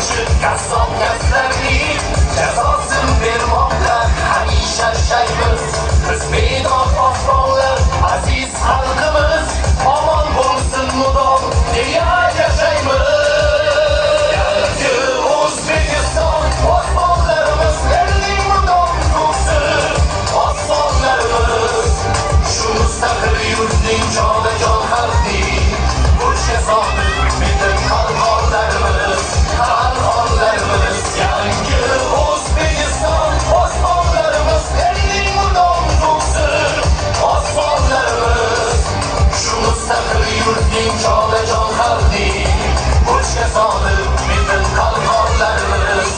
Qassob kaslarning jazosin bermoqda hamisha shaymiz. Biz bedor osmonlar, aziz xalqimiz, omon bo'lsin mudom deya yashaymiz. Yangi O'zbekiston osmonlarimiz, elning mudom ko'ksi osmonlarimiz. Shu mustaqil yurtning jonajon xalqning burchga sodiq metin qalqonlarimiz. Yangi O'zbekiston osmonlarimiz, elning mudom ko'ksi osmonlarimiz. Shu mustaqil yurtning jonajon xalqning burchga sodiq metin qalqonlarimiz.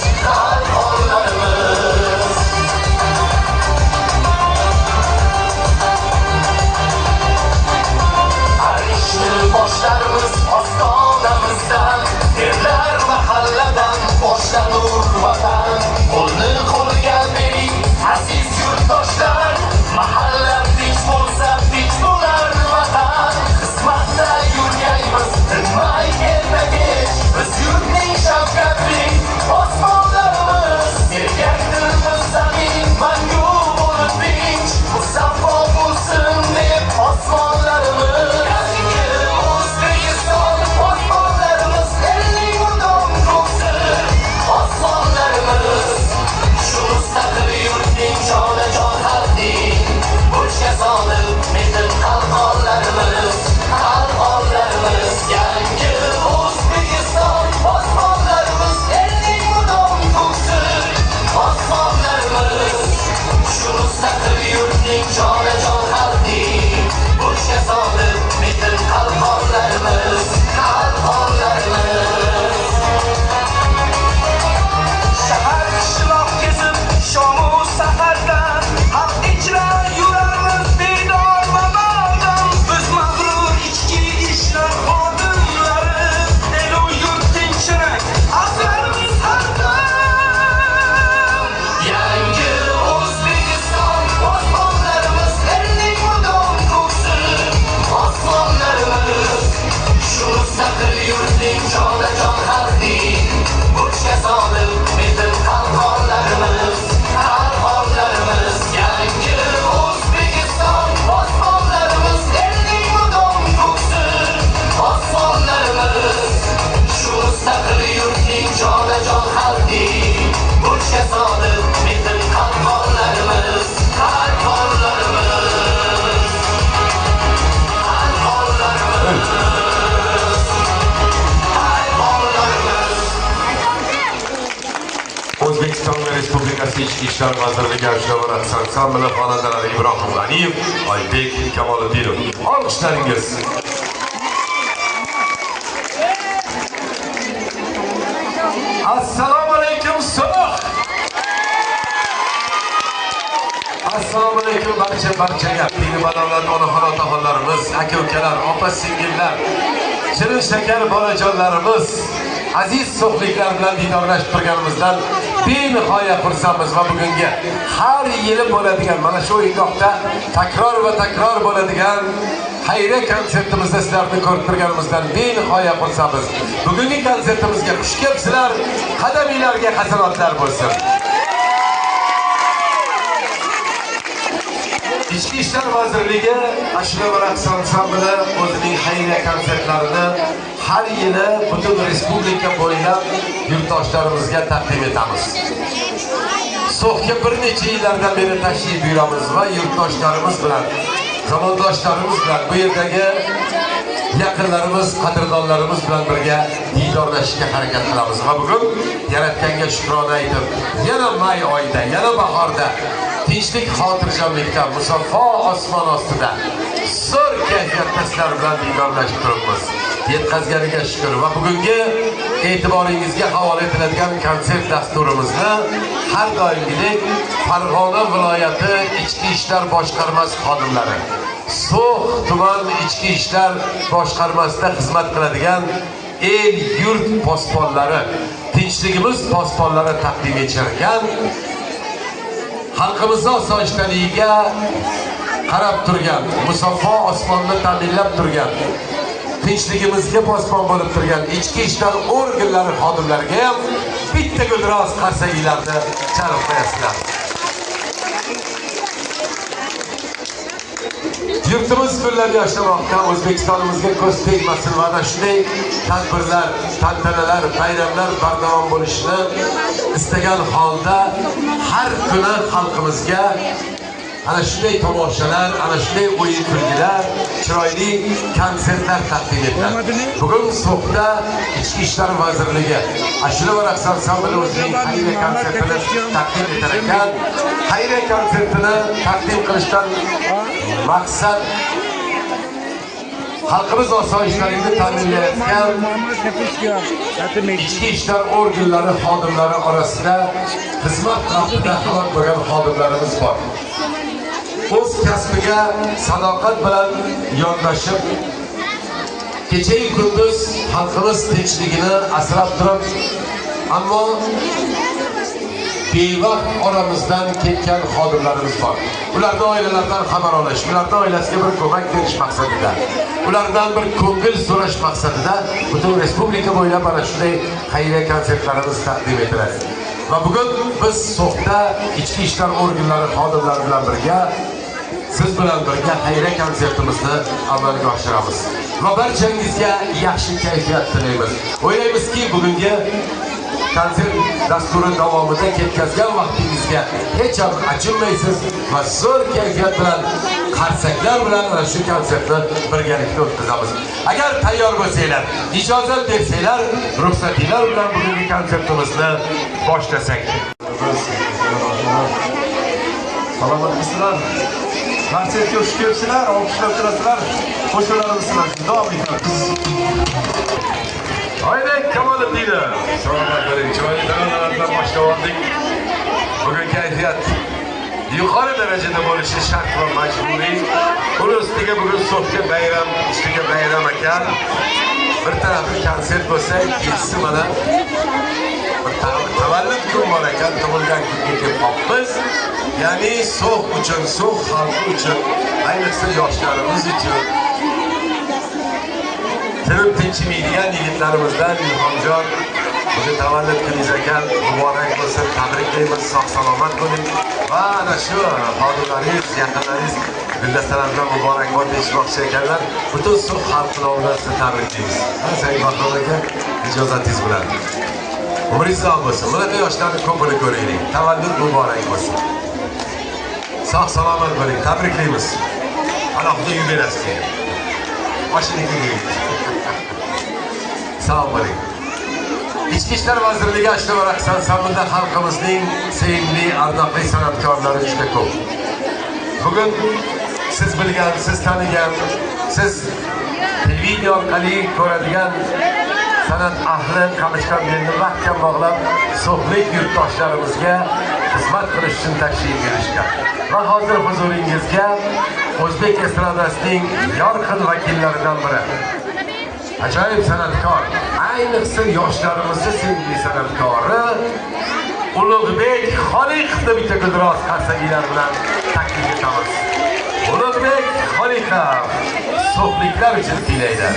Har ishni boshlarimiz ostonamizdan, yerlar mahalladan boshlanur vatan. Qo'lni qo'lga bering aziz yurtdoshlar, mahalla tinch bo'lsa tinch bo'lar vatan. Xizmatda yurgaymiz tinmay ermagach, biz yurtning shavkatli osmonlarimiz. Sergakdirmiz zamin mangu bo'lib tinch, musaffo bo'lsin deb osmonlarimiz. Yangi O'zbekiston osmonlarimiz, elning mudom ko'ksi osmonlarimiz. Shu mustaqil yurtning jonajon xalqning burchga sodiq metin qalqonlarimiz. Yangi O'zbekiston osmonlarimiz, elning mudom ko'ksi osmonlarimiz. Shu mustaqil yurtning jonajon xalqning burchga sodiq metin qalqonlarimiz. Shahar qishloq kezib shomu sahardan haq ichra yurarmiz bedor va bardam. Biz mag'rur ichki ishlar xodimlari, elu yurt tinchini asrarmiz har dam. Yangi O'zbekiston osmonlarimiz, elning mudom ko'ksi osmonlarimiz. Shu mustaqil yurtning jonajon xalqning burchga sodiq metin qalqonlarimiz. Yangi O'zbekiston osmonlarimiz, elning mudom ko'ksi osmonlarimiz. Shu mustaqil yurtning jonajon xalqning burchga sodiq metin qalqonlarimiz. O'zbekiston Respublikasi Ichki ishlar vazirligi Ashrafa raqs ansambli xonandalari Ibrohim G'aniyev, Oybek Kamoliddinov. Olqishlaringiz. Assalomu alaykum so'q. Assalomu alaykum barchaga. Dini badavlat onaxon otaxonlarimiz, aka-ukalar, opa-singillar, shirin shakar bolajonlarimiz, aziz so'qliklar bilan didorlashib turganimizdan benihoya xursandmiz va bugungi har yili bo'ladigan mana shu o'yingohda takror va takror bo'ladigan xayriya konsertimizda sizlarni ko'rib turganimizdan benihoya xursandmiz. Bugungi konsertimizga xush kelibsizlar. Qadaminglarga hasanotlar bo'lsin. Ichki ishlar vazirligi Ashrafa raqs ansambli o'zining xayriya konsertlarini har yili butun respublika bo'ylab yurtdoshlarimizga taqdim etamiz. So'xga bir necha yillardan beri tashrif buyuramiz va yurtdoshlarimiz bilan, zamondoshlarimiz bilan, bu yerdagi yaqinlarimiz, qadrdonlarimiz bilan birga didorlashishga harakat qilamiz. Va bugun Yaratganga shukrona aytib, yana may oyida, yana bahorda tinchlik, xotirjamlikda, musaffo osmon ostida zo'r kayfiyatda sizlar bilan didorlashib turibmiz. Yetkazganiga shukr. Va bugungi e'tiboringizga havola etiladigan konsert dasturimizni har doimgidek Farg'ona viloyati Ichki ishlar boshqarmasi xodimlari, So'x tuman Ichki ishlar boshqarmasida xizmat qiladigan el yurt posbonlari, tinchligimiz posbonlari taqdim etishgan, xalqimizning osoyishtaligiga qarab turgan, musaffo osmonni ta'minlab turgan, tinchligimizga posbon bo'lib turgan ichki ishlar organlari xodimlariga ham bitta gulroz qarsaklarni chalib qo'yasizlar. Yurtimiz gullab yashnamoqda, O'zbekistonimizga ko'z tegmasin va ana shunday tadbirlar, tantanalar, bayramlar bardavom bo'lishini istagan holda har kuni xalqimizga ana shunday tomoshalar, ana shunday o'yin kulgilar, chiroyli konsertlar taqdim etiladi. Bugun So'xda Ichki ishlar vazirligi ashula va raqs ansambli o'zining xayriya konsertini taqdim etar ekan. Xayriya konsertini taqdim qilishdan maqsad xalqimiz osoyishtligini ta'minlayotgan ichki ishlar organlari xodimlari orasida xizmat vaqtida halok bo'lgan xodimlarimiz bor. O'z kasbiga sadoqat bilan yondashib, kecha-yu kunduz xalqimiz tinchligini asrab turib, ammo bevaqt oramizdan ketgan xodimlarimiz bor. Ularning oilalaridan xabar olish, ularning oilasiga bir ko'mak berish maqsadida, ulardan bir ko'ngil so'rash maqsadida butun respublika bo'ylab ana shunday xayriya konsertlarimiz taqdim etiladi. Va bugun biz So'xda ichki ishlar organlari xodimlari bilan birga siz bilan birga xayriya konsertimizni amalga oshiramiz. Va barchangizga yaxshi kayfiyat tilaymiz. O'ylaymizki, bugungi konsert dasturi davomida ketkazgan vaqtingizga hech ham achinmaysiz va zo'r kayfiyat bilan qarsaklar bilan mana shu konsertni birgalikda o'tkazamiz. Agar tayyor bo'lsanglar, ijozat bersanglar, ruxsatinglar bilan bugungi konsertimizni boshlasak. Salomatmisizlar? Konsertga xush kelibsizlar, olqishlab turasizlar. Qo'shiqlarimizni davom etamiz. Oydek Kamoliddinov, salomat bo'ling. Chiroyli taronalardan boshlab oldik. Bugun kayfiyat yuqori darajada bo'lishi shart va majburiy. Uning ustiga bugun So'xda bayram, ustiga bayram ekan. Bir tarafı konsert bo'lsa, ikkinchisi mana bir tavallud kun bor ekan, tug'ilgan kunga kelib qolibmiz. Ya'ni So'x uchun, So'x xalqi uchun, ayniqsa yoshlarimiz uchun Tirib tinchimaydigan yigitlarimizdan Ilhomjon, bugun tavallud kuningiz ekan, muborak bo'lsin, tabriklaymiz, sog' salomat bo'ling. Va ana shu xodimlaringiz, yaqinlaringiz Guldastalaridan muborakbod deyishmoqchi ekanlar. Butun So'x xalqi nomidan sizni tabriklaymiz. Said Mahmud aka, ijozatingiz bilan. Umringiz uzoq bo'lsin. Bunaqa yoshlarni ko'pini ko'raylik. Tavallud muborak bo'lsin. Sog' salomat bo'ling, tabriklaymiz. Alohida uy berasiz. Mashinaga sağ bo'ling. Ichki ishlar vazirligi ashula va raqs ansamblida xalqimizning sevimli, ardoqli san'atkorlari juda ko'p. Bugun siz bilgan, siz tanigan, siz televideniya orqali ko'radigan san'at ahli qamishdan belni mahkam bog'lab, so'xlik yurtdoshlarimizga xizmat qilish uchun tashrif buyurishgan. Va hozir huzuringizga O'zbek estradasining yorqin vakillaridan biri, ajoyib san'atkor, ayniqsa yoshlarimizni sevimli san'atkori Ulug'bek Xoliqovni bitta gulroz qarsaklar bilan taklif etamiz. Ulug'bek Xoliqov so'xliklar uchun kuylaydi.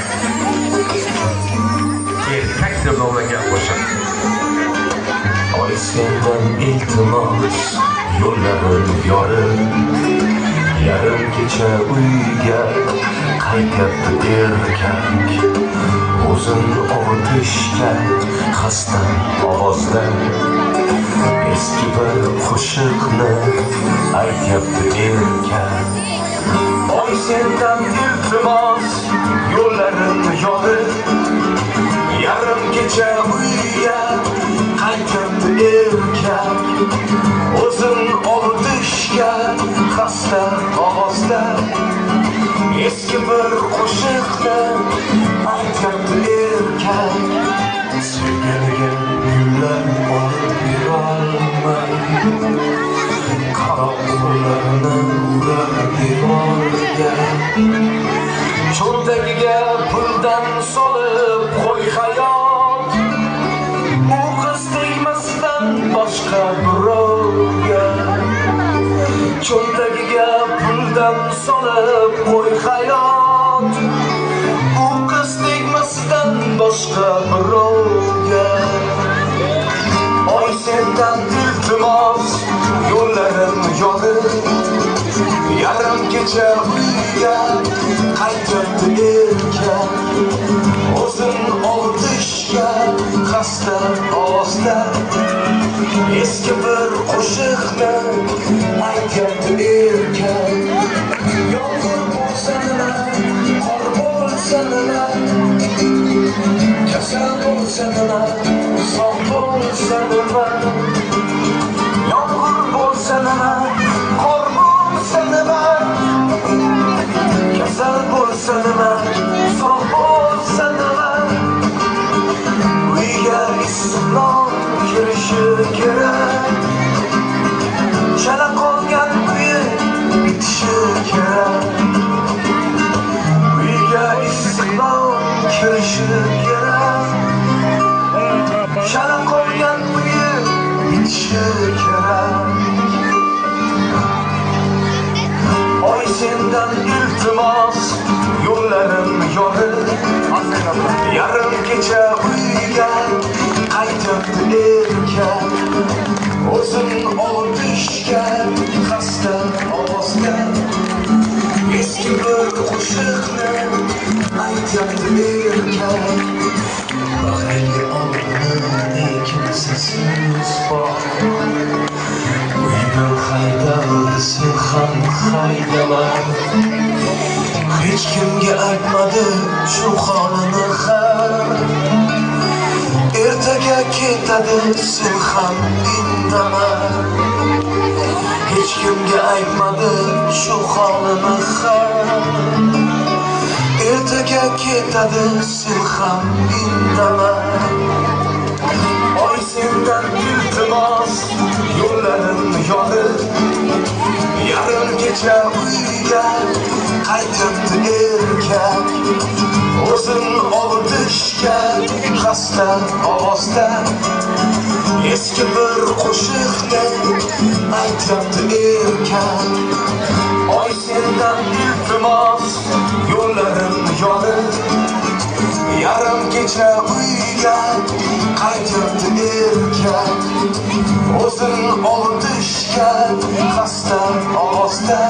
Erkak deb nomlangan qo'shiq. Oy sendan iltimos, yo'llarim yorib, yarim kecha uyga qaytyapti erkak. O'zin ovutishga xasta ovozda eski bir qo'shiqni aytyapti erkak. Oy sendan iltimos, yo'llarim yorib, yarim kecha uyga qaytyapti erkak. O'zin ovutishga xasta ovozda eski bir qo'shiqni aytyapti erkak. Sevganiga gullar olib berolmay, qaroq qo'llarini urar devorga. Cho'ntagiga puldan solib qo'y hayot, u qiz tegmasdan boshqa birovga. Cho'ntagiga puldan solib qo'y hayot, u qiz bilmasdan boshqa birovga. Oy sendan iltimos yo'llarim yonib, yarim kecha uyga qaytibdi erkak. O'zin oldi ishga xasta ovozda, eski bir qo'shiqni aytyapti erkak. Yomg'ir bo'lsa nima, qor bo'lsa nima, kasal bo'lsa nima, sog' bo'lsa nima. Yomg'ir bo'lsa nima, qor bo'lsa nima, kasal bo'lsa nima, sog' bo'lsa nima. Uyga issiqroq kirishi kerak, chala qolgan uyi bitishi kerak. Uyga issiqroq kirishi kerak, chala qolgan uyi bitishi kerak. Oy sendan iltimos yo'llarim yorib, yarim kecha uyga qaytibdi erkak. O'zin oldi ishga xasta ovozda, eski bir qo'shiqni aytyapti erkak. Bag'ringga olmay kimsasiz bor, uydan haydaldi sen ham haydama. Hech kimga aytmadi shu holini ham, ertaga ketadi sen ham indama. Hech kimga aytmadi shu holini ham, ertaga ketadi sen ham indama. Oy sendan iltimos yo'llarim yonib, yarim kecha uyga qaytibdi erkak. O'zin oldi ishga xasta ovozda, eski bir qo'shiqni aytyapti erkak. Oy sendan iltimos yo'llarim yonib, yarim kecha uyga qaytibdi erkak. O'zin oldi ishga xasta ovozda,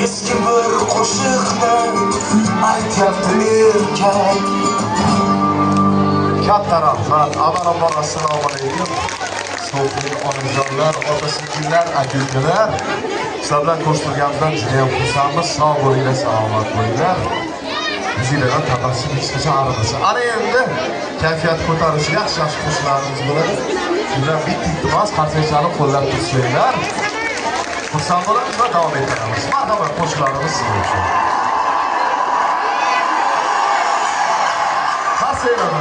eski bir qo'shiqni aytyapti erkak. Katta rahmat. Avvalambor assalomu alaykum. So'zning onajonlar, ota-singillar, aka-ukalar. Sizlar bilan ko'rishganimizdan juda ham xursandmiz. Sog' bo'linglar, salomat bo'linglar. Bizlardan tabassum hech qachon arimasin. Ana endi kayfiyat ko'tarish yaxshi qo'shiqlarimiz bo'ladi. Sizlar bitta iltimos qarshaychani qo'llab tursanglar. Xursand bo'lamiz va davom ettiramiz. Marhamat, qo'shiqlarimiz sizlar uchun. Qarsaylar.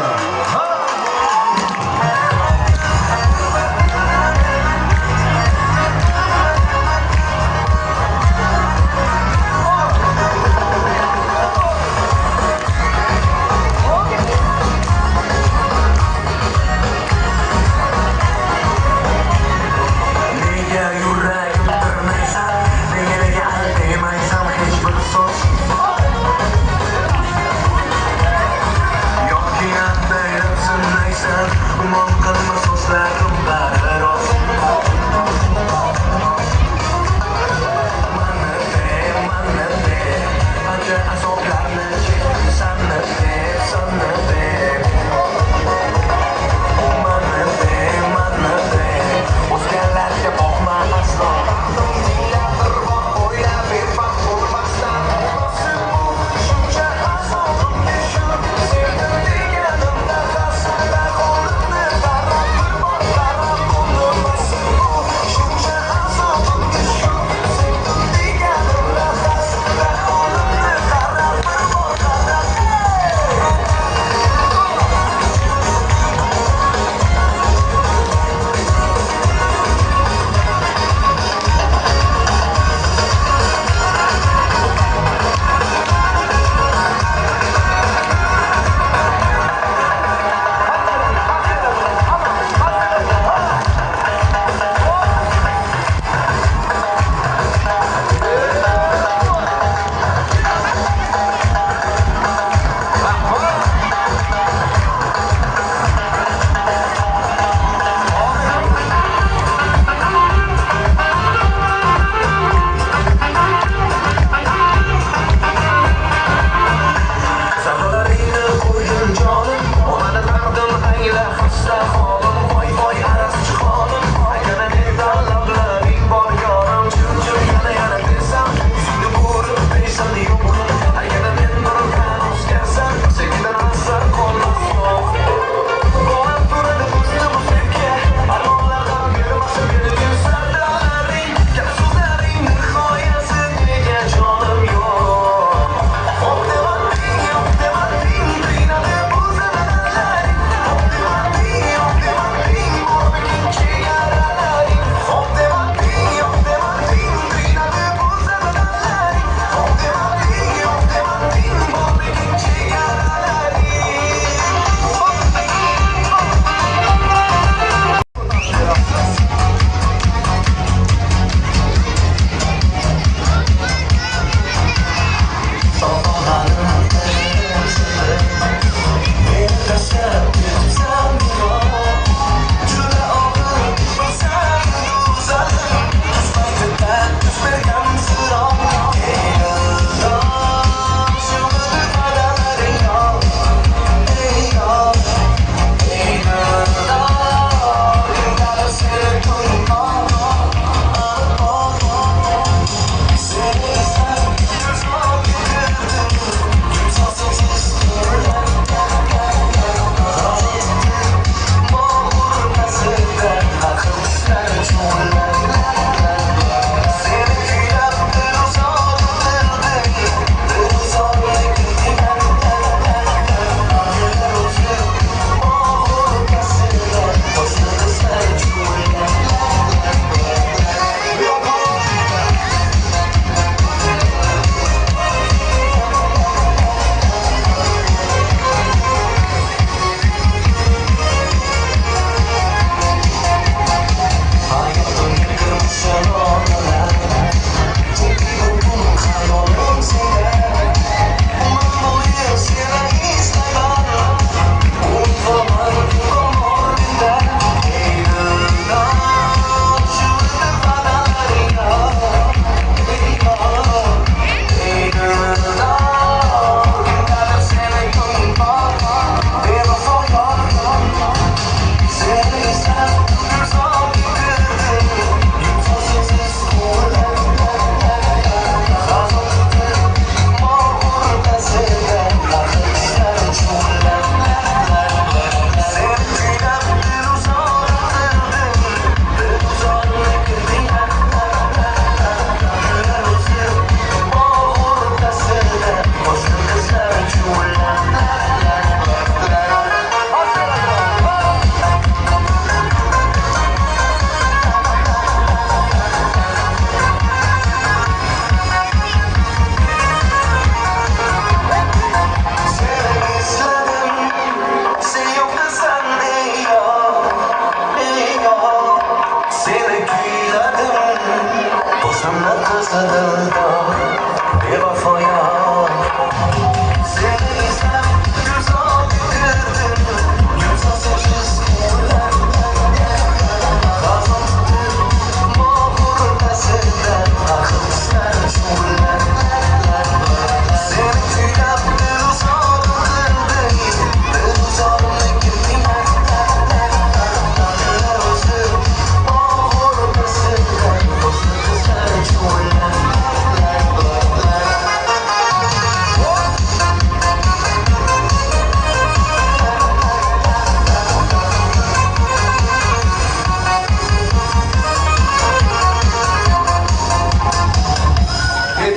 Yoki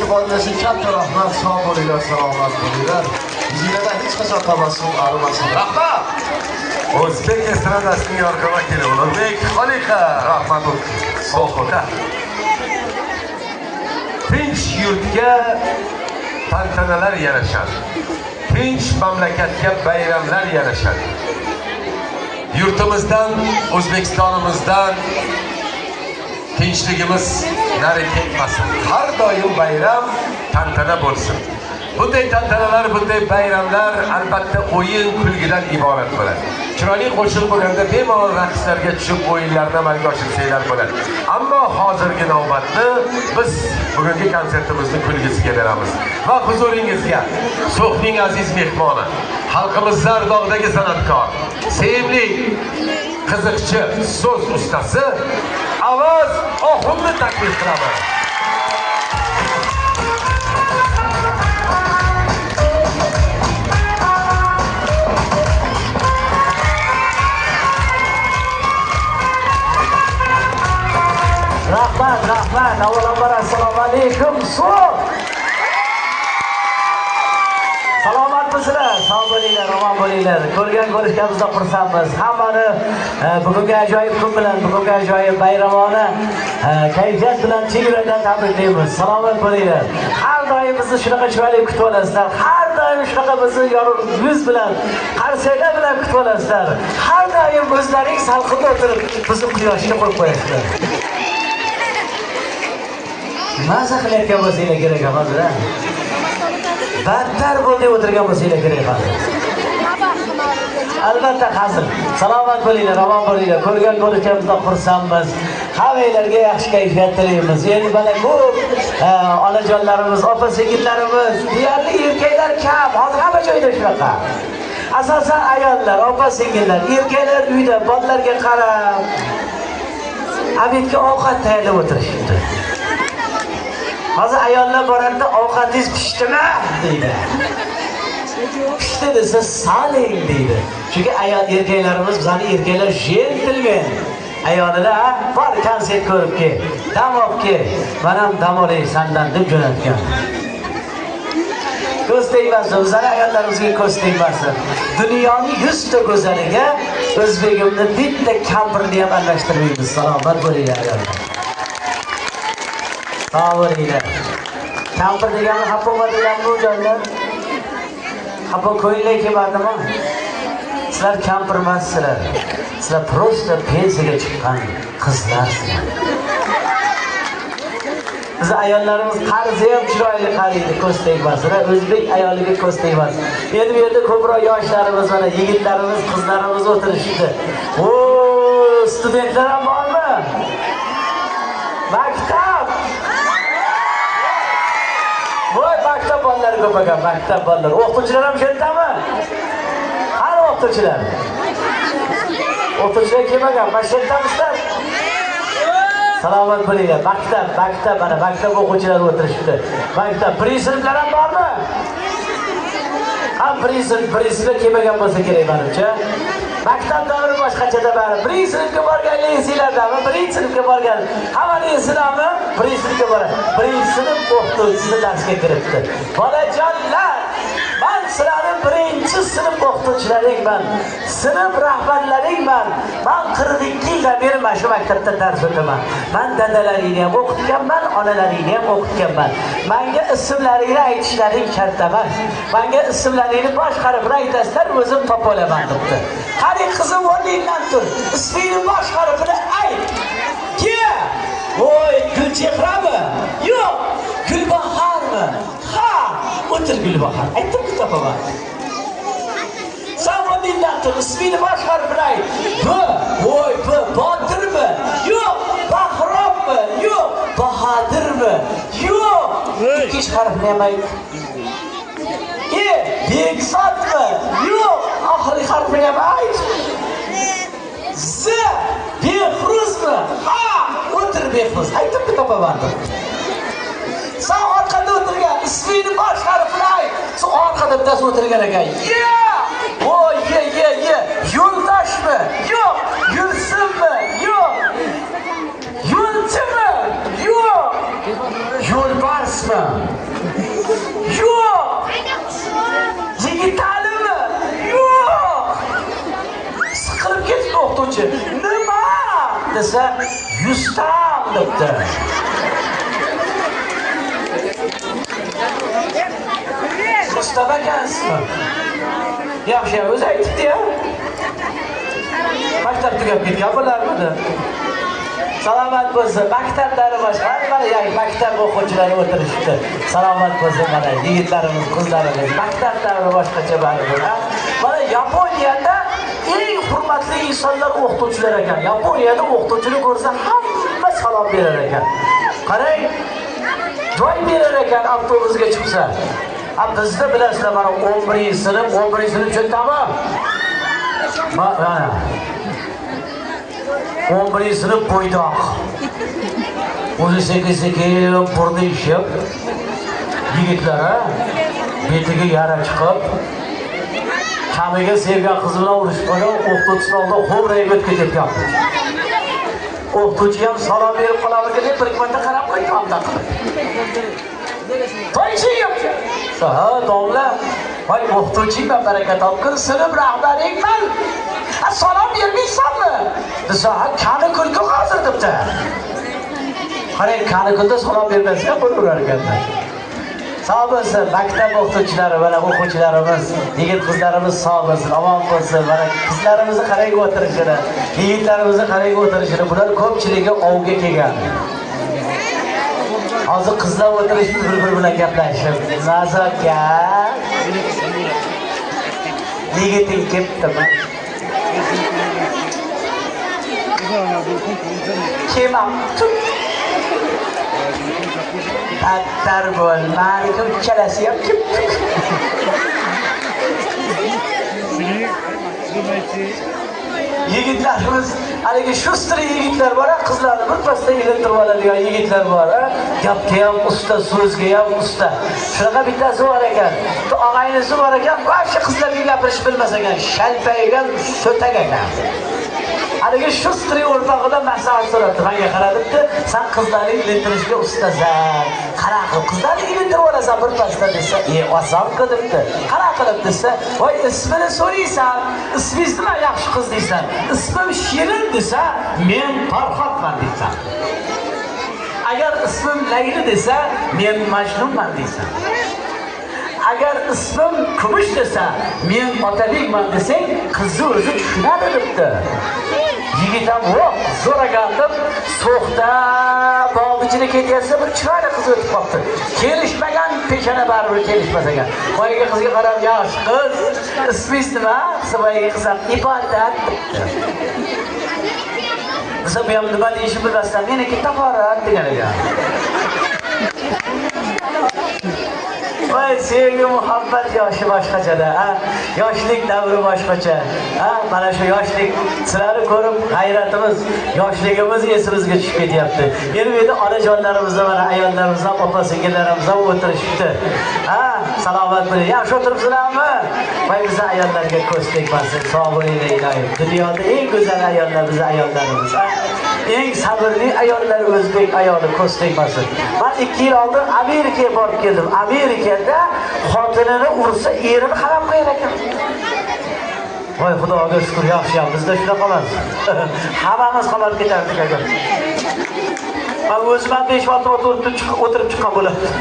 e'tiboringiz uchun katta rahmat. Sog' bo'linglar, salomat bo'linglar. Yuzinglarda hech qachon tabassum arimasin. Rahmat. O'zbek estradasining yorqin vakili Ulug'bek Xoliqov. Rahmat o'qida. Tinch yurtga tantanalar yarashadi. Tinch mamlakatga bayramlar yarashadi. Yurtimizdan, O'zbekistonimizdan tinchligimiz nari ketmasin. Har doim bayram, tantana bo'lsin. Bunday tantanalar, bunday bayramlar albatta o'yin, kulgidan iborat bo'ladi. Chiroyli qo'shiq bo'lganda bemalol raqslarga tushib o'yinlarni amalga oshirsangiz bo'ladi. Ammo hozirgi navbatni biz bugungi konsertimizni kulgisiga beramiz. Va huzuringizga So'xning aziz mehmoni, xalqimiz zardog'dagi san'atkor, sevimli qiziqchi so'z ustasi Avaz Oxunni taklif qilaman. Rahmat. Avvalambor assalomu alaykum. So'z. Salomatmisizlar? Sog' bo'linglar, omon bo'linglar. Ko'rishganimizda xursandmiz. Hammani bugungi ajoyib kun bilan, bugungi ajoyib bayramona kayfiyat bilan chin yurakdan tabriklaymiz. Salomat bo'linglar. Har doim bizni shunaqa chiroyli kutib olasizlar. Har doim shunaqa bizni yorug' yuz bilan, qarsaklar bilan kutib olasizlar. Har doim o'zlaring salqinda o'tirib, bizni quyoshga qo'yib qo'yasizlar. Maza qilayotgan bo'lsanglar kerak hozir. Battar bo'lib o'tirgan bo'lsanglar kerak hozir. Albatta hazil. Salomat bo'linglar, omon bo'linglar. Ko'rishganimizda xursandmiz. Hammanglarga yaxshi kayfiyat tilaymiz. Endi mana ko'p onajonlarimiz, opa-singillarimiz, deyarli erkaklar kam. Hozir hamma joyda shunaqa. Asosan ayollar, opa-singillar, erkaklar uyda bolalarga qarab, abidga ovqat tayyorlab o'tirishibdi. Hozir ayollar boradi, ovqatingiz pishdimi deydi. Pishdi desa soling deydi. Chunki erkaklarimiz, bizning erkaklar gentlemen. Ayollar bor konsert ko'rib kel, dam olib kel. Men ham dam olay sendan deb jo'natgan. Ko'z tegmasin, bizning ayollarimizga ko'z tegmasin. Dunyoning 100 ta go'zaliga o'zbegimni bitta kampirni ham aralashtirmaymiz. Salomat bo'linglar ayollar. Sağolinglar. Kampir degani xafa deganmi o'jarlar? Xafa ko'ngilga kelmadimi? Sizlar kampir emassizlar. Sizlar prosta pensiyaga chiqqan qizlarsizlar. Biz ayollarimiz qarzi ham chiroyli qaraydi, ko'z tegmasin. O'zbek ayoliga ko'z tegmasin. Endi bu yerda ko'proq yoshlarimiz, mana yigitlarimiz, qizlarimiz o'tirishdi. O, studentlar ham bormi? Maktab. Voy, maktab bolalari ko'p ekan, maktab bolalari. O'qituvchilar ham sherdami? Qani o'qituvchilar? O'qituvchilar kelmagan, mashaqqatlar. Salomat bo'linglar. Maktab, mana maktab o'quvchilari o'tirishibdi. Maktab sinflar ham bormi? Ham sinflar kelmagan bo'lsa kerak menimcha. Maktab davri boshqachada bari. Sinfga borganlar esinglardami? Sinfga borgan. Hammaning esidami? Sinfga boradi. Sinf o'qituvchisi darsga kiribdi. Bolajonlar, men sizlarning birinchi sinf o'qituvchilaringman. Sinf rahbarlaringman. Men 42 yildan beri mana shu maktabda dars o'taman. Men dadalaringni ham o'qitganman, onalaringni ham o'qitganman. Menga ismlaringni aytishlaring shart emas. Menga ismlaringni bosh harfini aytasizlar, o'zim topa olaman debdi. Qani qizim o'rningdan tur. Ismingni bosh harfini ayt. Kim? Voy, Gulchehrami? Yo'q, Gulbaharmi? Ha, o'tir Gulbahar. Aytdim-ku topaman. Sen o'rningdan tur, ismingni bosh harfini ayt. B, voy, B, Botirmi? Yo'q, Bahrommi? Yo'q, Bahadirmi? Yo'q. Ikkinchi harfni ham ayt. Bekzodmi? Yo'q, oxirgi harfini ham ayt. Z, Behruzmi? Ha, o'tir Behruz. Aytib topaman. Sen orqada o'tirgan, ismingni bosh harfini ayt. Sen orqada bittasi o'tirgan ekan. Voy, ye. Yo'ldoshmi? Yo'q. Gulsimmi? Yo'q. Yo'lchimi? Yo'q. Yo'lbars emasmi? Yo'q. Yigitalimi? Yo'q. Siqilib ketdi o'qituvchi. Nima? Desa, Yustam debdi. Mustafa akansizmi? Yaxshi, o'zi aytibdi-ya. Maktab tugab ketgan bo'larmidi? Salomat bo'lsin. Maktablari boshqa, mana yangi maktab o'quvchilari o'tirishibdi. Salomat bo'lsin mana yigitlarimiz, qizlarimiz. Maktablari boshqacha baribir. Mana Yaponiyada eng hurmatli insonlar o'qituvchilar ekan. Yaponiyada o'qituvchini ko'rsa hamma salom berar ekan. Qarang, joy berar ekan avtobusga chiqsa. Bizda bilasizlar mana 11-sinf, 11-sinf tushundimi? Mana 11-sinf bo'ydoq. O'zi sekin-sekin burni ishib, yigitlar betiga yara chiqib, kamiga sevgan qiz bilan urushib qolgan, o'qituvchining oldida xo'rayib o'tib ketayotgan. O'qituvchi ham salom berib qolarkan deb bir marta qarab qo'ygan. To'ychiyim. Ha, domla. Voy o'qituvchingman, baraka topgin, sinf rahbaringman. Salom bermaysanmi? Desa, qani kulku hozir debdi. Qarang, qani kunda salom bermasa ham bo'laverar ekanlar. Sog' bo'lsin, maktab o'qituvchilari, mana o'quvchilarimiz, yigit qizlarimiz sog' bo'lsin, omon bo'lsin. Mana qizlarimizni qarang o'tirishini, yigitlarimizni qarang o'tirishini. Bular ko'pchiligi ovga kelgan. Hozir qizlar o'tirishib bir-biri bilan gaplashib, "Nazaka, yigiting ketdimi?" Kelmabdi. Battar bo'l, ma'nika uchalasi ham ketdi. Yigitlarimiz, haligi shustri yigitlar bor, qizlarni bir pasda ilintirib oladigan yigitlar bor. Gapga ham usta, so'zga ham usta. Shunaqa bittasi bor ekan. Og'aynisi bor ekan, boshqa qizlarga gapirish bilmas ekan, shalpaygan, so'tak ekan. Haligi shustri o'rtog'idan maslahat so'rabdi. Menga qaradibdi, "Sen qizlarni ilintirishga ustasan. Qara qilib qizlarni ilintirib olasan bir pasda" desa, "Oson qilibdi. Qara qilib" desa, "Voy, ismini so'raysan. Ismingiz nima? Yaxshi qiz deysan. Ismim Shirin" desa, "Men Farhodman" deysan. Agar ismim Layli desa, "Men Majnunman" deysan. Agar ismim Kumush desa, "Men Otabekman" desang, qizni o'zi tushunadi debdi. Yigit ham zo'ragan deb so'xda bog' ichida ketayotsa bir chiroyli qiz o'tib qoldi. Kelishmagan peshana baribir kelishmas ekan. Boyagi qizga qarab, "Yaxshi qiz, ismingiz nima?" desa, boyagi qiz ham "Ibodat" debdi. Desa, "Bu ham nima deyishni bilmasdan, meniki Tahorat" degan ekan. Voy, sevgi, muhabbat yoshi boshqachada, yoshlik davri boshqacha. Mana shu yoshlik sizlarni ko'rib hayratimiz, yoshligimiz esimizga tushib ketyapti. Endi onajonlarimiz, mana ayollarimiz ham, opa-singillarimiz ham o'tirishibdi. Salomat bo'ling. Yaxshi o'tiribsizlarmi? Voy, biz ayollarga ko'z tegmasin. Sog' bo'linglar iloyim. Dunyoda eng go'zal ayollar biz ayollarimiz. Eng sabrli ayollar o'zbek ayoli, ko'z tegmasin. Men 2 yil oldin Amerikaga borib keldim. Amerikada xotinini ursa, erini qarab qo'yar ekan. Voy, Xudoga shukr, yaxshi ham bizda shunaqa emas. Hammamiz qolarib ketardik agar. Men o'zim 5 marta o'tirib chiqqan bo'lardim.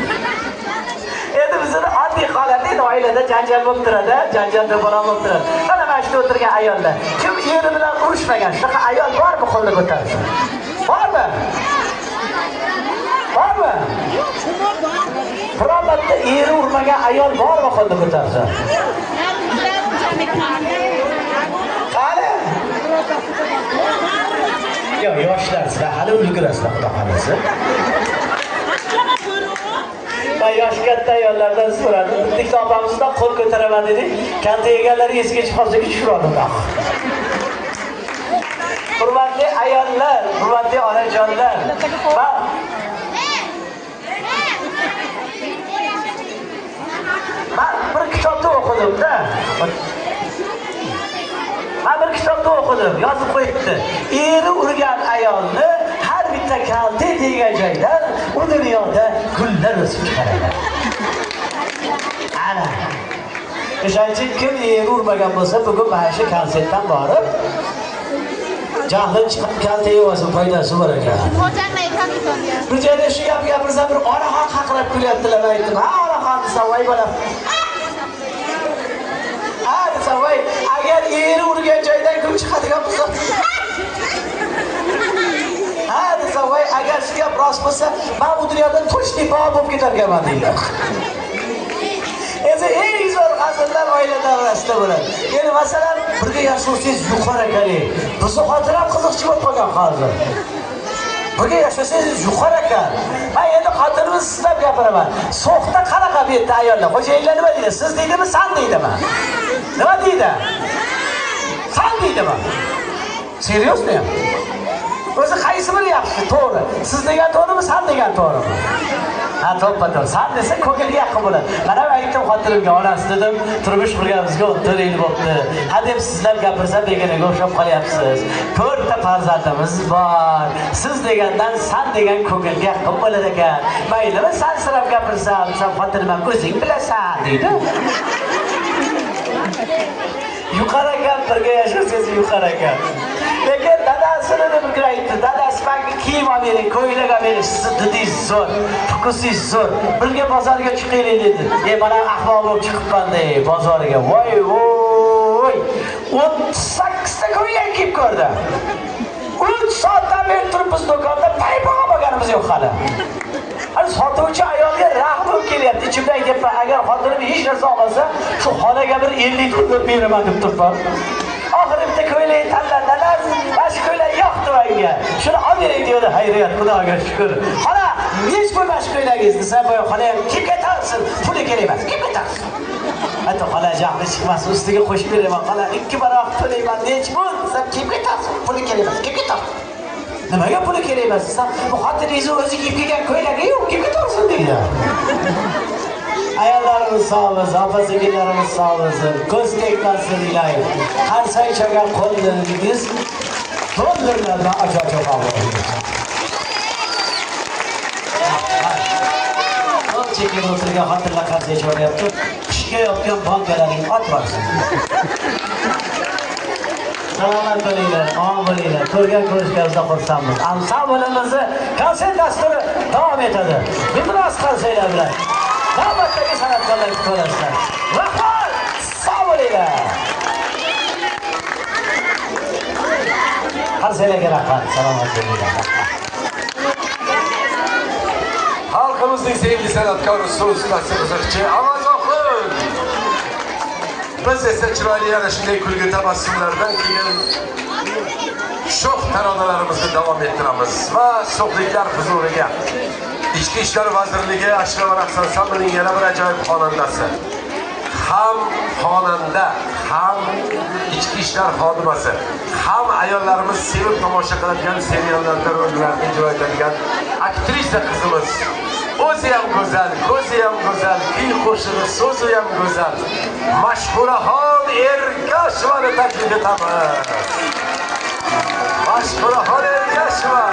Endi bizning oddiy holat edi, oilada janjal bo'lib turadi, janjalda bola bo'lib turadi. Mana mashina o'tirgan ayollar, kim eri bilan urushmagan, shunaqa ayol bormi qo'lni ko'tarsin? Bormi? Bormi? Birobatda eri urmagan ayol bormi qo'lni ko'tarsin? Qani? Yo'q, yoshlar sizlar hali ulgurasizlar, xudo xolasa. Yosh katta ayollardan so'radim. Bitta opamizdan qo'l ko'taraman dedik. Katta egalari esiga chiqib qolsa tushirdim. Hurmatli ayollar, hurmatli onajonlar. Men bir kitobda o'qidim-da. Men bir kitobda o'qidim, yozib qo'yibdi. Eri urgan ayolni har bitta kalta degan joydan u dunyoda gullar o'sib chiqaradi. Ana. O'shancha kim yer urmagan bo'lsa, bugun mana shu konsertdan borib jahlim chiqib kalta yeyolsa foydasi bor ekan. Bu joyda shu gap gapirsam bir onaxon haqirab kulyaptilar, aytdim. Ha, onaxon desam, voy bolam. Ha, desam, voy, agar yer urgan joydan kun chiqadigan bo'lsa. Ha, desam, voy, agar shu gap rost bo'lsa, men bu dunyodan to'shlipa bo'lib ketarkanman deydi. Endi eng zo'r hazillar oila davrasida bo'ladi. Endi masalan, birga yashaysiz yuqori ekan. Bizni xotiram qiziqchi bo'lib qolgan hozir. Birga yashasangiz yuqori ekan. Men endi xotinimiz sizlab gapiraman. So'xda qanaqa bu yerda ayollar? Xo'jayinlar nima deydi? Siz deydimi, san deydimi? Nima deydi? San deydimi? Seriosmi? O'zi qaysi biri yaxshi? To'g'ri. Siz degan to'g'rimi, san degan to'g'rimi? Ha, to'ppa-to'g'ri. San desa ko'ngilga yaqin bo'ladi. Mana men aytdim xotinimga, onasi dedim, turmush qurganimizga 14 yil bo'ldi. Ha deb sizlar gapirsam deganiga o'xshab qolyapsiz. 4 ta farzandimiz bor. Siz degandan san degan ko'ngilga yaqin bo'lar ekan. Maylimi, san sirab gapirsam, san xotinim ham o'zing bilasan deydi. Yuqori ekan, birga yashasangiz yuqori ekan. Lekin dadasini deb aytdi. Dadasi menga kiyim olib bering, ko'ylak olib bering, siz didingiz zo'r, fukusingiz zo'r. Birga bozorga chiqaylik dedi. Mana ahmoq bo'lib chiqibman-da bozorga. Voy voy. 38 ta ko'ylak kiyib ko'rdi. 3 soatdan beri turibmiz do'konda, paypoq olganimiz yo'q hali. Hali sotuvchi ayolga rahmim kelyapti. Ichimda aytyapman, agar xotinim hech narsa olmasa, shu xonaga bir 50 dollar beraman deb turibman. Oxiri bitta ko'ylak tanladilar. Bash ko'ylak yo'qdi menga. Shuni olib bering dedi. Hayriyat, Xudoga shukr. Xola, hech bo'lmas ko'ylagingiz desa, boya xola ham kim ketarsin? Puli kerak emas. Kim ketarsin? Hatto xola jahli chiqmasin, ustiga qo'shib beraman. Xola 2 baroq to'layman. Nech pul? Desa, kim ketarsin? Puli kerak emas. Kim ketarsin? Nimaga puli kerak emas? Desa, bu xotiningiz o'zi kiyib kelgan ko'ylagi yo'q. Kim ketarsin deydi. Ayollarimiz sog' bo'lsin, opa-singillarimiz sog' bo'lsin, ko'z tegmasin iloyim. Har saychagan qo'llaringiz dollarlardan ajoyib bo'lsin. Chekib o'tirgan xotinlar qarshi chiqyapti. Qishga yopgan bankalaring otmasin. Salomat bo'linglar, omon bo'linglar. Ko'rgan ko'rishganizda xursandmiz. Ansamblimizning konsert dasturi davom etadi. Biroz konsertlar bilan navbatdagi san'atkorlarni ko'rasizlar. Rahmat! Sog' bo'linglar. Konsertga rahmat. Salomat bo'linglar. Xalqimizning sevimli san'atkori, so'z ustasi qiziqchi Amazoxon. Biz esa chiroyli yana shunday kulgi tabassumlardan keyin sho'x taronalarimizni davom ettiramiz va sho'xliklar huzuriga Ichki ishlar vazirligi Ashraf raqs ansamblining yana bir ajoyib xonandasi, ham xonanda, ham ichki ishlar xodimasi, ham ayollarimiz sevib tomosha qiladigan seriallarda rollarni ijro etadigan aktrisa qizimiz. O'zi ham go'zal, ko'zi ham go'zal, kuy qo'shig'i, so'zi ham go'zal. Mashhuraxon Ergashevani taklif etamiz. Mashhuraxon Ergasheva.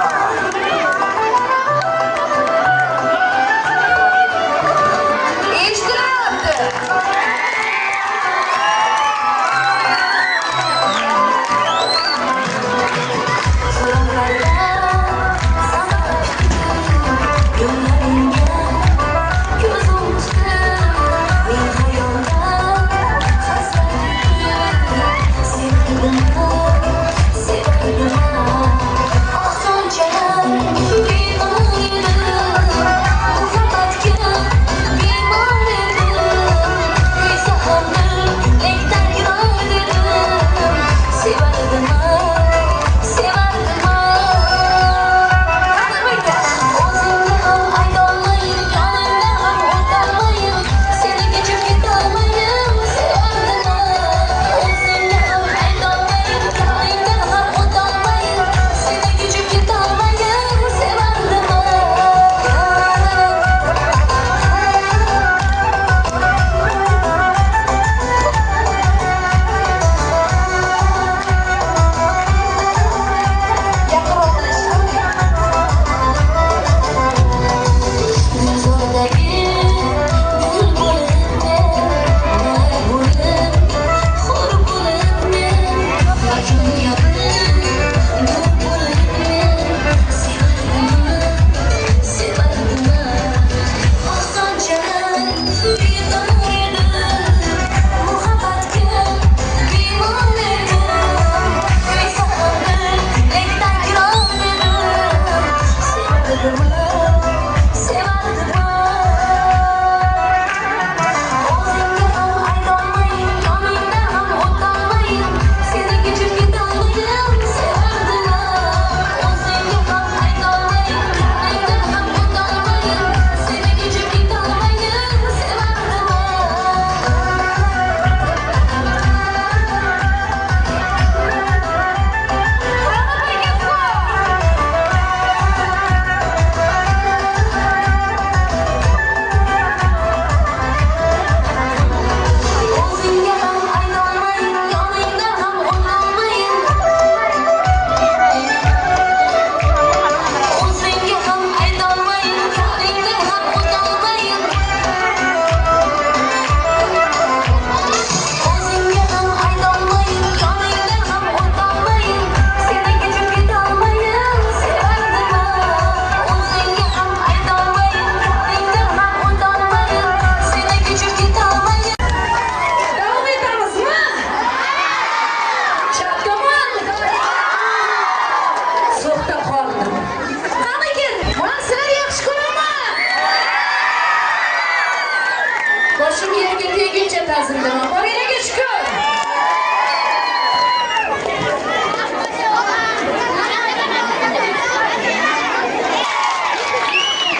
Boshim yerga teguncha ta'zimdaman. Borilaga shukur.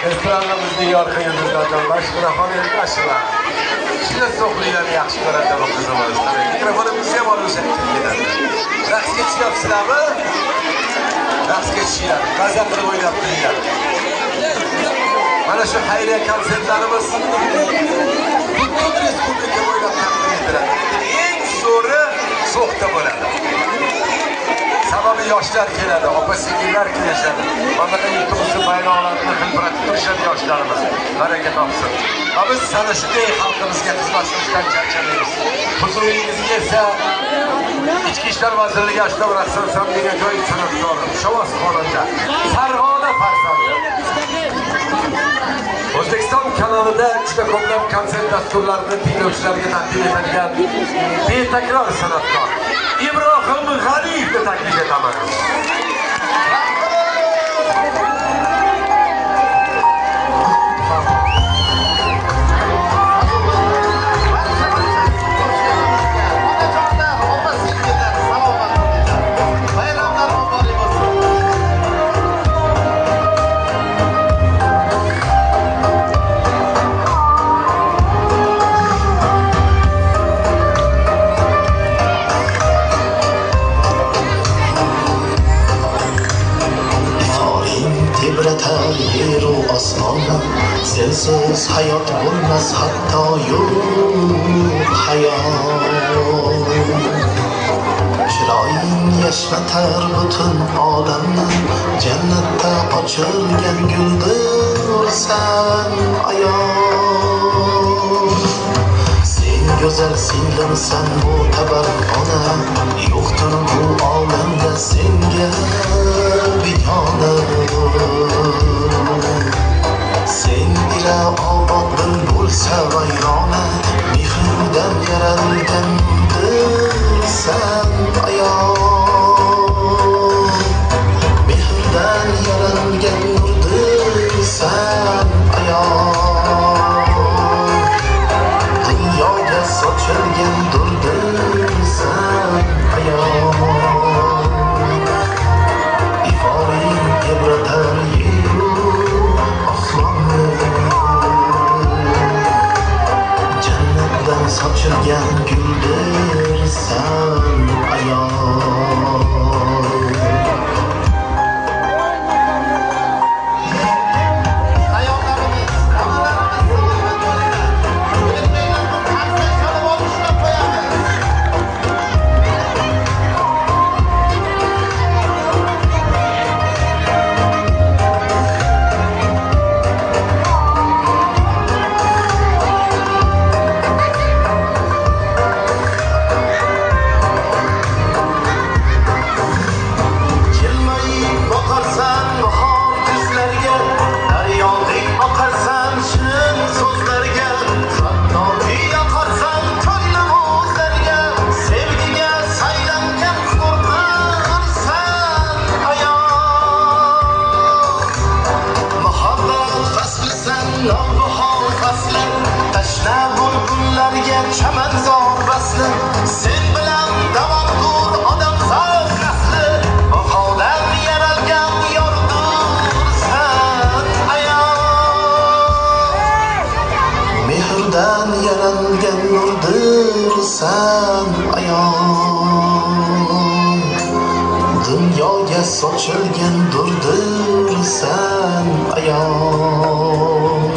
Estradamizning yorqin yulduzlaridan mashhurxon Ergashev. Shunday so'qliklarni yaxshi ko'radi bu qizimiz. Mikrofonimiz ham olib ketadi. Raqsga tushyapsizlarmi? Raqsga tushyapti. Maza qilib o'ynab turinglar. Mana shu xayriya konsertlarimiz butun respublika bo'ylab taqdim etiladi. Eng zo'ri so'xda bo'ladi. Sababi yoshlar keladi, opa-singillar kelishadi. Bunaqa yurtimizda bayroqlarni hilpiratib turishadi yoshlarimiz. Baraka topsin. Va biz sana shunday xalqimizga xizmat qilishdan charchamaymiz. Huzuringizga esa Ichki ishlar vazirligi Ashloq Rassom samimiy joy san'atkori, Shavos xonanda, Farg'ona farzandi. O'zbekiston kanalida juda ko'plab konsert dasturlarini tinglovchilarga taqdim etadigan betakror san'atkor Ibrohim G'aniyevni taklif etaman. yeru osmon sensiz hayot bo'lmas hatto yo'q hayot chiroying yashnatar butun olamni jannatda ochilgan guldirsan ayon sen go'zal singlimsan mo'tabar ona yo'qdir bu olamda senga begona sen ila obodin bo'lsa vayrona mehrdan yaralgan bilsan ayon mehrdan yaralgan nurdirsan ayon dunyoga sochilgan durdirsan ayon iforing ibratar yeru osmonni jannatdan sochilgan guldirsan ayon chamanzor vasli sen bilan davomdur odamzod nasli vafodan yaralgan yordirsan ayon mehrdan yaralgan nurdirsan ayon dunyoga sochilgan durdirsan ayon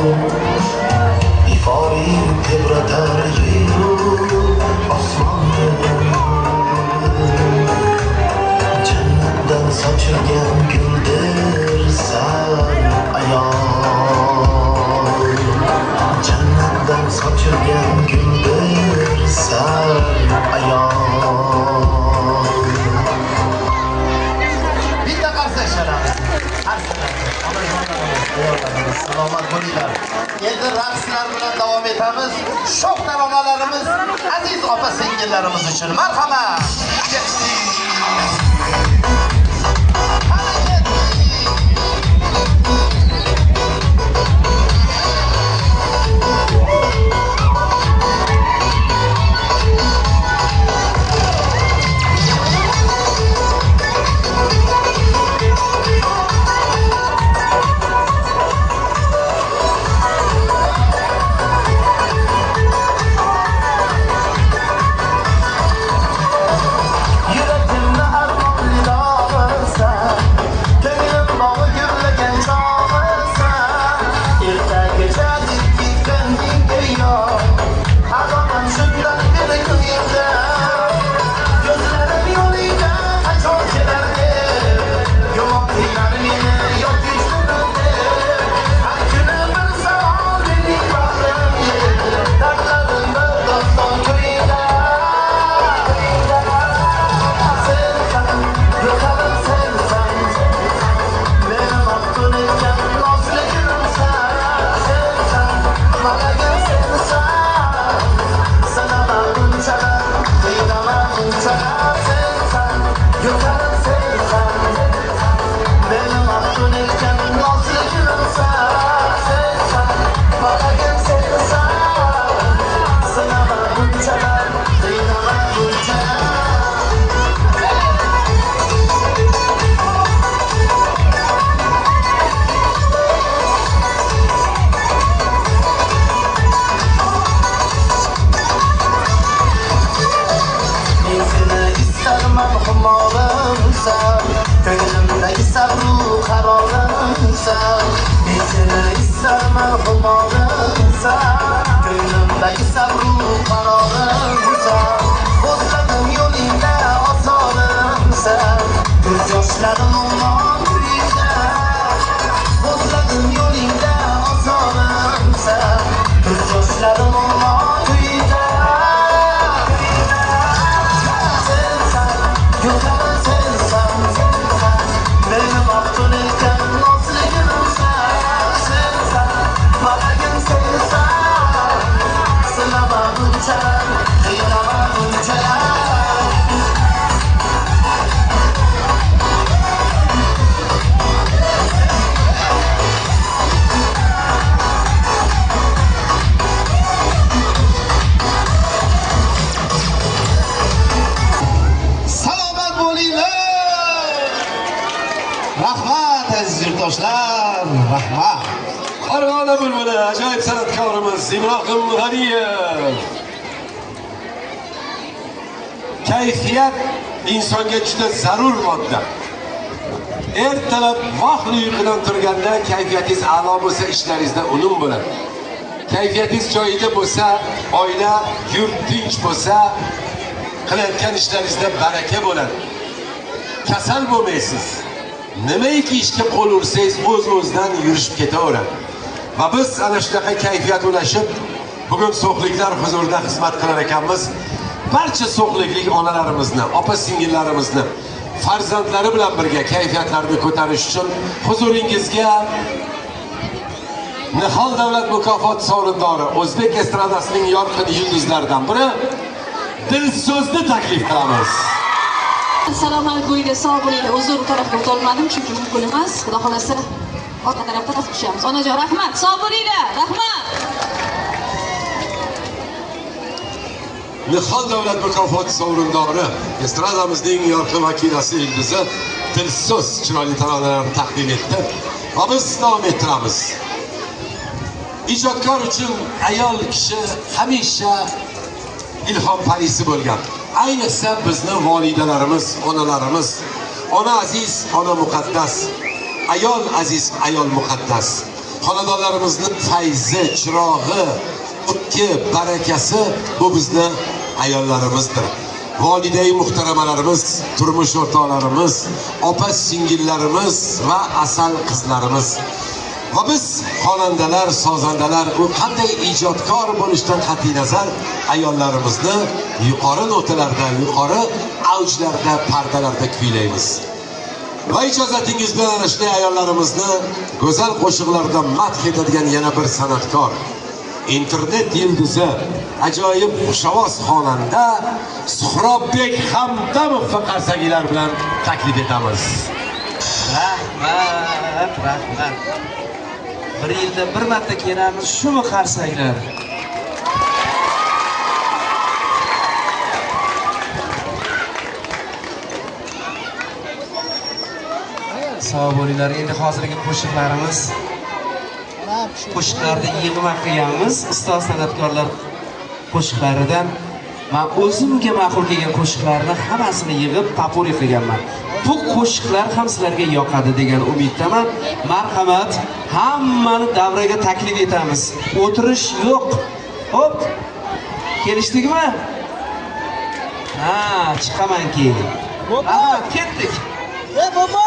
iforing tebratar yeru osmonni jannatdan sochilgan guldirsan ayon jannatdan sochilgan guldirsan ayon bitta qarsa sharaf salomat bo'linglar. Endi raqslar bilan davom etamiz. Shoh taronalarimiz aziz opa singillarimiz uchun marhamat. Sochlarim mo'yda Sensan, go'zal sensan Meni maqtulaykan nozligimsan Sensan, bag'rigim sensan Sinamaguncha, qiynamaguncha Salomat bo'linglar. Rahmat aziz yurtdoshlar, rahmat. Farg'ona bulbuli ajoyib san'atkorimiz Ibrohim G'aniyev. Kayfiyat insonga juda zarur modda. Ertalab vaqtli uyqudan turganda kayfiyatingiz a'lo bo'lsa, ishlaringizda unum bo'ladi. Kayfiyatingiz joyida bo'lsa, oila, yurt tinch bo'lsa, qilayotgan ishlaringizda baraka bo'ladi. Kasal bo'lmaysiz. Nimaiki ishga qo'l ursangiz, o'z-o'zidan yurishib ketaveradi. Va biz ana shunaqa kayfiyat ulashib, bugun so'xliklar huzurida xizmat qilar ekanmiz. Barcha so'xliklik onalarimizni, opa-singillarimizni farzandlari bilan birga kayfiyatlarini ko'tarish uchun huzuringizga Nihol davlat mukofoti sovrindori O'zbek estradasining yorqin yulduzlaridan biri Dilso'zni taklif qilamiz. Salomat bo'linglar, sog' bo'linglar. Uzr tarafga o'tolmadim, chunki mumkin emas. Xudo xolasa orqa tarafda tashlashamiz. Onajon, rahmat. Sog' bo'linglar. Rahmat. Nihol davlat mukofoti sovrindori estradamizning yorqin vakilasi yulduzi Dilso'z chiroyli taronalarni taqdim etdi va biz davom ettiramiz. Ijodkor uchun ayol kishi hamisha ilhom parisi bo'lgan. Ayniqsa bizni volidalarimiz, onalarimiz. Ona aziz, ona muqaddas. Ayol aziz, ayol muqaddas. Xonadonlarimizning fayzi, chirog'i, o'tki, barakasi bu bizni ayollarimizdir. Volidai muhtaramalarimiz, turmush o'rtoqlarimiz, opa singillarimiz va asal qizlarimiz. Va biz xonandalar, sozandalar, u qanday ijodkor bo'lishdan qat'iy nazar ayollarimizni yuqori notalarda, yuqori avjlarda, pardalarda kuylaymiz. Va ijozatingiz bilan ana shunday ayollarimizni go'zal qo'shiqlarda madh etadigan yana bir san'atkor, internet yulduzi, ajoyib xushovoz xonanda Suhrobbek Hamdamovni qarsaklar bilan taklif etamiz. Rahmat. Bir yilda bir marta kelamiz, shumi qarsaklar? Sog' bo'linglar. Endi hozirgi qo'shiqlarni yig'ma qilganmiz. Ustoz san'atkorlar qo'shiqlaridan men o'zimga ma'qul kelgan qo'shiqlarni hammasini yig'ib popuri qilganman. Bu qo'shiqlar ham sizlarga yoqadi degan umiddaman. Marhamat, hammani davraga taklif etamiz. O'tirish yo'q. Hop. Kelishdikmi? Ha, chiqaman keyin. Rahmat, ketdik. Bobo.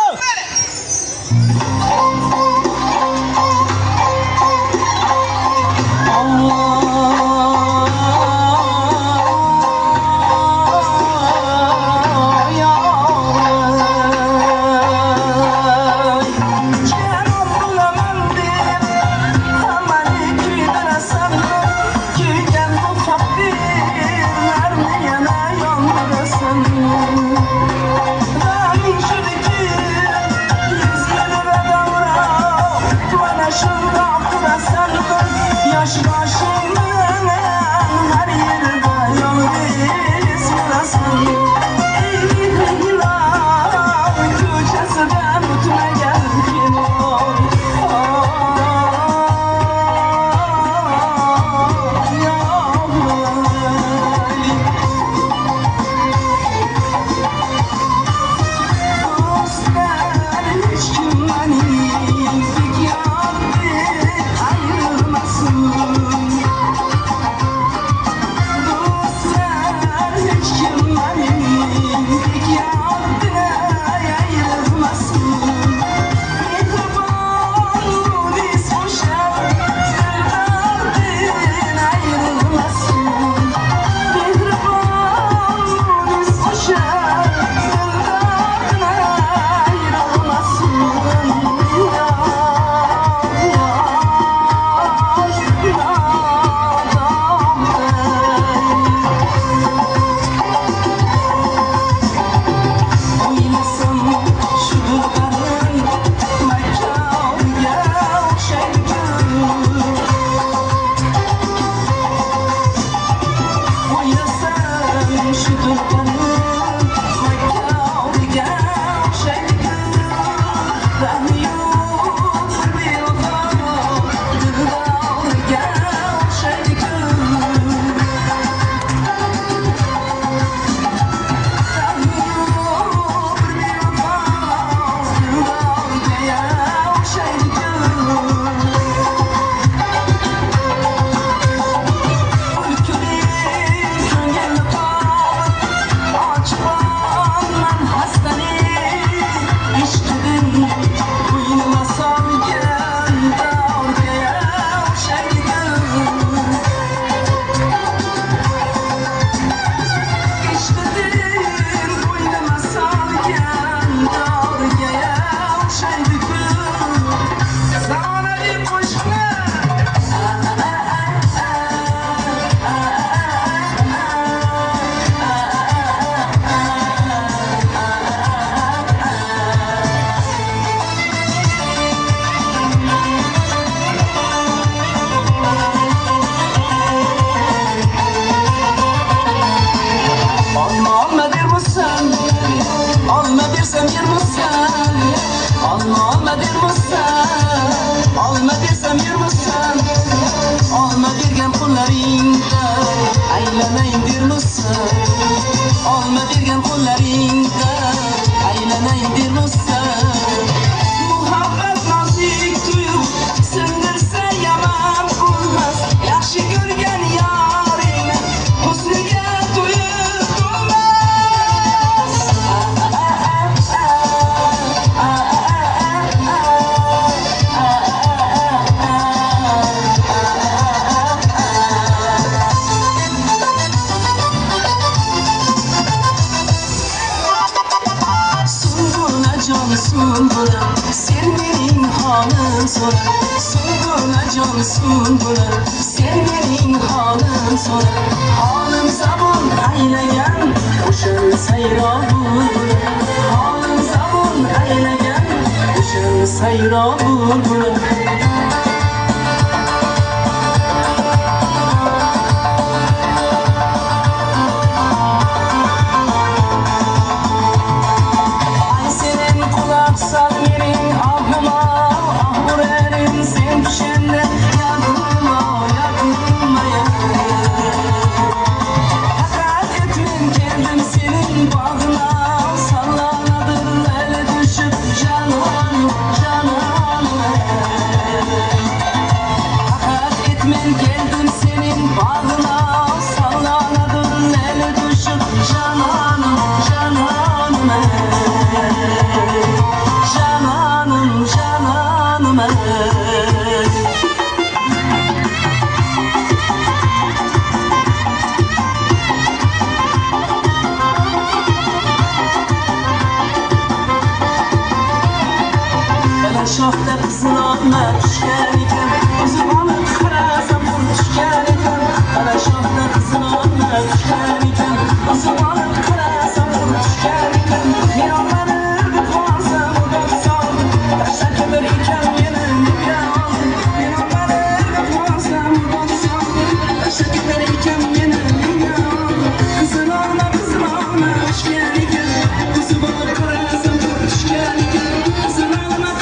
Yaş başım sorar Suğunacan suğuna Sevmenin halın sorar Halım zaman aylayan Uşan sayra bulbul Halım zaman aylayan Uşan sayra bulbul Şofta kızlarla düşken iken Üzüm alıp karasam düşken iken Bana şofta kızlarla düşken iken Üzüm alıp karasam düşken iken Bir onları kutlansam udatsam Taşa kömür iken yenim biraz Bir onları kutlansam udatsam Taşa kömür iken yenim biraz Kızlarla düşken iken Üzüm alıp karasam düşken iken Kızlarla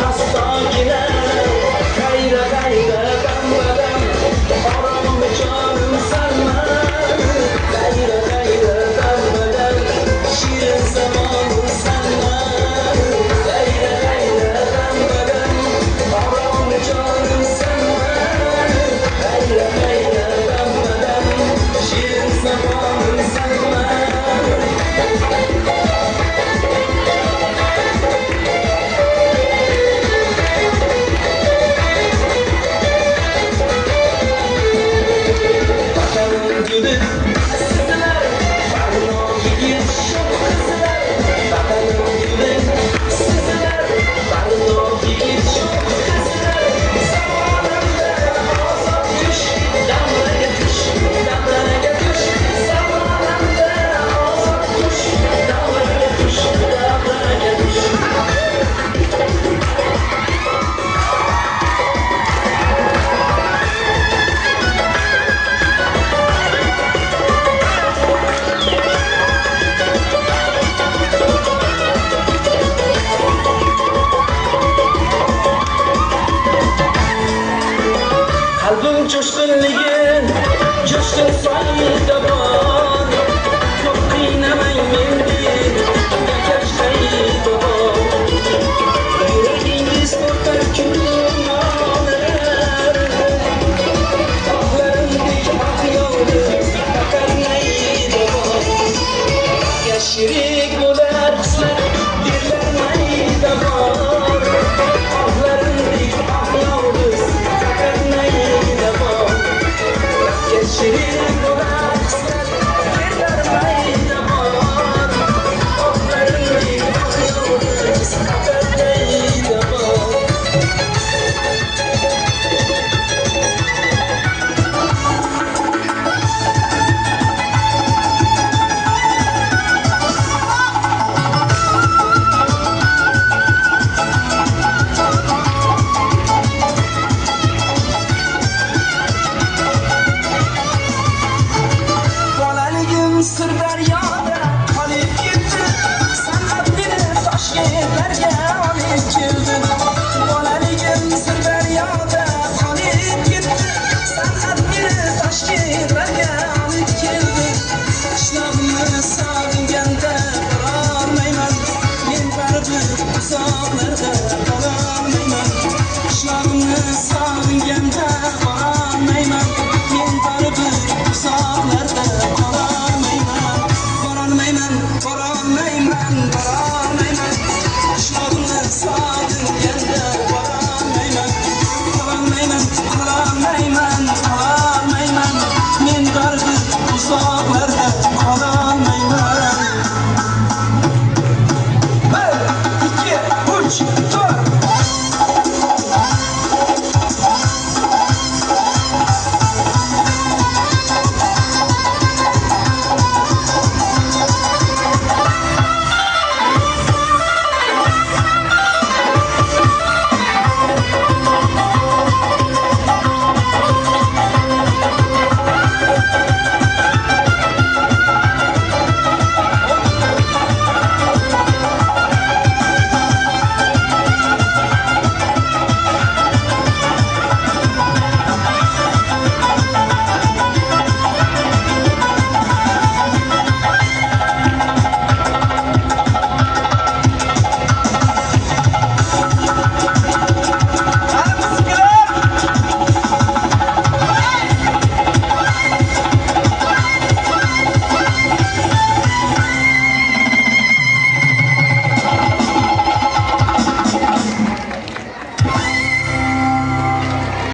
Astagina, kayra kayra dambadan, orom canım sarmaz. Kayra kayra dambadan, şirin zamanım sarmaz. Kayra kayra dambadan, orom canım sarmaz. Kayra kayra dambadan, şirin zamanım sarmaz. Bakalım gülüm sizler, barno giyir şok kızlar. Bakalım gülüm sizler, barno giyir şok kızlar. Zamanında azap düş, damlaya düş, damlaya düş. Zamanında azap düş, damlaya düş, damlaya düş. Kalbim coşkunligin, coşkun sayda var. Çok kıynamayın mendil, yakar sayda var. Yüreğiniz korkar küllüm ağlar. Akların dik ak yoldu, bakar neyda var. Yaşirik bular kıslar, dirler neyda var. Akların dik ak yoldu, bakar neyda var. Yaşirik bular kıslar, dirler neyda var. Akların dik ak yoldu, bakar neyda var. Bolaligim sir daryoda qolib ketdi, san'at meni Toshkentlarga olib keldi. Bolaligim sir daryoda qolib ketdi, san'at meni Toshkentlarga olib keldi. Qishlog'imni sog'inganda borolmayman, men baribir uzoqlarda qololmayman. Qishlog'imni